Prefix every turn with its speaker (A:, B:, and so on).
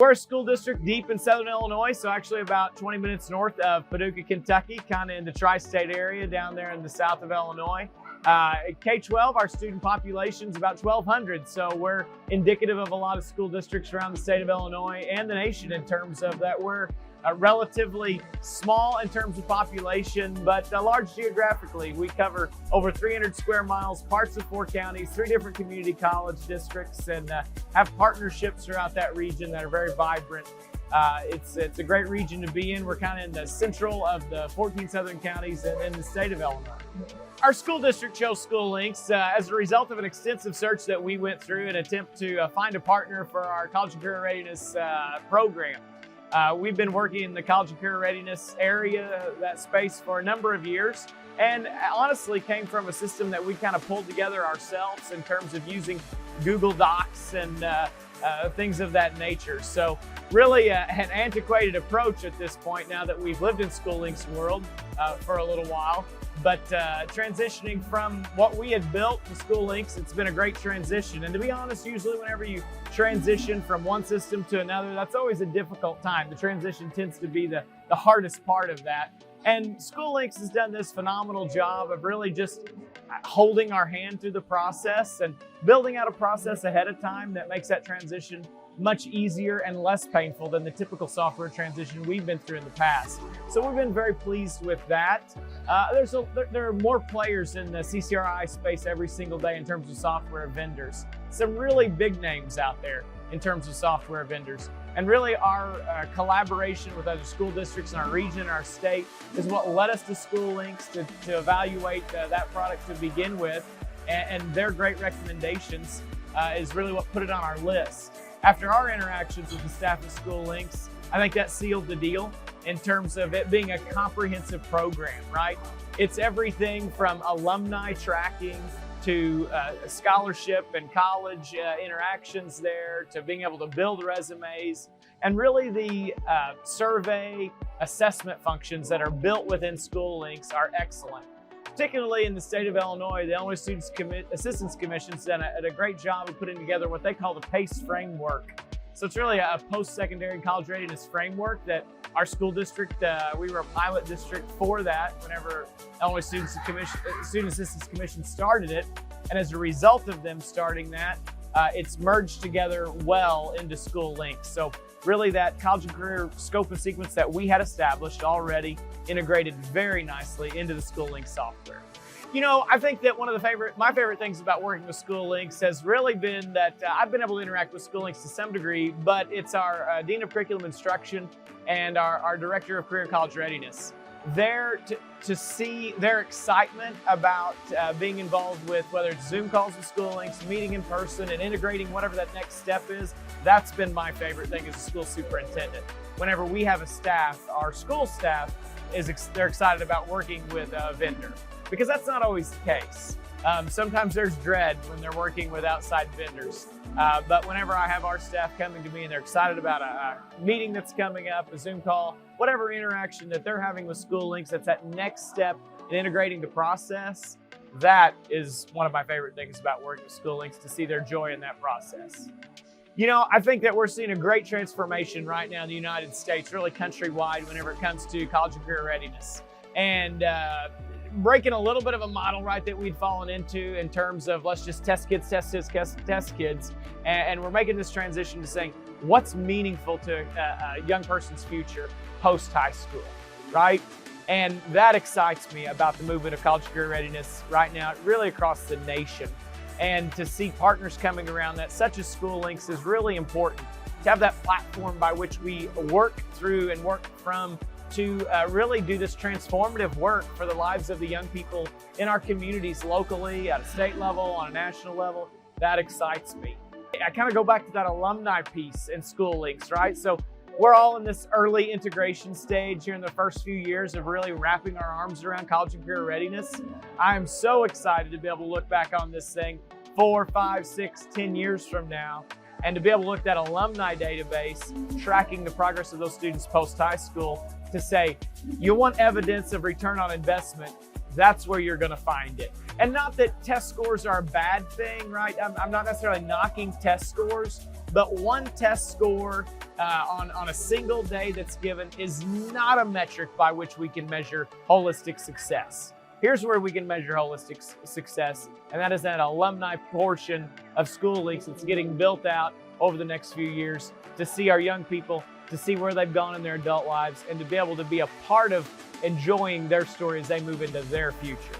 A: We're a school district deep in Southern Illinois, so actually about 20 minutes north of Paducah, Kentucky, kind of in the tri-state area down there in the south of Illinois. K-12, our student population is about 1,200, so we're indicative of a lot of school districts around the state of Illinois and the nation in terms of that we're relatively small in terms of population, but large geographically. We cover over 300 square miles, parts of 4 counties, 3 different community college districts, and have partnerships throughout that region that are very vibrant. It's a great region to be in. We're kind of in the central of the 14 southern counties in the state of Illinois. Our school district chose SchooLinks as a result of an extensive search that we went through in an attempt to find a partner for our college and career readiness program. We've been working in the college and career readiness area, that space, for a number of years, and honestly came from a system that we kind of pulled together ourselves in terms of using Google Docs and things of that nature. So really an antiquated approach at this point now that we've lived in SchooLinks world for a little while. But transitioning from what we had built to SchooLinks, it's been a great transition. And to be honest, usually whenever you transition from one system to another, that's always a difficult time. The transition tends to be the hardest part of that. And SchooLinks has done this phenomenal job of really just holding our hand through the process and building out a process ahead of time that makes that transition much easier and less painful than the typical software transition we've been through in the past. So we've been very pleased with that. There are more players in the CCRI space every single day in terms of software vendors. Some really big names out there in terms of software vendors. And really our collaboration with other school districts in our region and our state is what led us to SchooLinks to evaluate that product to begin with. And their great recommendations is really what put it on our list. After our interactions with the staff of SchooLinks, I think that sealed the deal in terms of it being a comprehensive program, right? It's everything from alumni tracking to scholarship and college interactions there, to being able to build resumes, and really the survey assessment functions that are built within SchooLinks are excellent. Particularly in the state of Illinois, the Illinois Student Assistance Commission's done a great job of putting together what they call the PACE framework. So it's really a post-secondary college readiness framework that our school district, we were a pilot district for that whenever Illinois Student Assistance Commission started it. And as a result of them starting that, it's merged together well into SchooLinks. So really that college and career scope and sequence that we had established already integrated very nicely into the SchooLinks software. You know, I think that one of my favorite things about working with SchooLinks has really been that I've been able to interact with SchooLinks to some degree, but it's our Dean of Curriculum Instruction and our Director of Career College Readiness. There to see their excitement about being involved with whether it's Zoom calls with SchooLinks, meeting in person, and integrating whatever that next step is. That's been my favorite thing as a school superintendent. Whenever we have a staff, our school staff, they're excited about working with a vendor, because that's not always the case. Sometimes there's dread when they're working with outside vendors. But whenever I have our staff coming to me and they're excited about a meeting that's coming up, a Zoom call, whatever interaction that they're having with SchooLinks, that's that next step in integrating the process, that is one of my favorite things about working with SchooLinks, to see their joy in that process. You know, I think that we're seeing a great transformation right now in the United States, really countrywide, whenever it comes to college and career readiness. And breaking a little bit of a model, right, that we'd fallen into in terms of let's just test kids. And we're making this transition to saying what's meaningful to a young person's future post high school, right? And that excites me about the movement of college career readiness right now, really across the nation. And to see partners coming around that, such as SchooLinks, is really important. To have that platform by which we work through and work from to really do this transformative work for the lives of the young people in our communities locally, at a state level, on a national level, that excites me. I kind of go back to that alumni piece in SchooLinks, right? So we're all in this early integration stage here in the first few years of really wrapping our arms around college and career readiness. I am so excited to be able to look back on this thing 4, 5, 6, 10 years from now, and to be able to look at that alumni database, tracking the progress of those students post-high school, to say, you want evidence of return on investment, that's where you're going to find it. And not that test scores are a bad thing, right? I'm not necessarily knocking test scores, but one test score on a single day that's given is not a metric by which we can measure holistic success. Here's where we can measure holistic success, and that is that alumni portion of SchooLinks that's getting built out over the next few years to see our young people, to see where they've gone in their adult lives, and to be able to be a part of enjoying their story as they move into their future.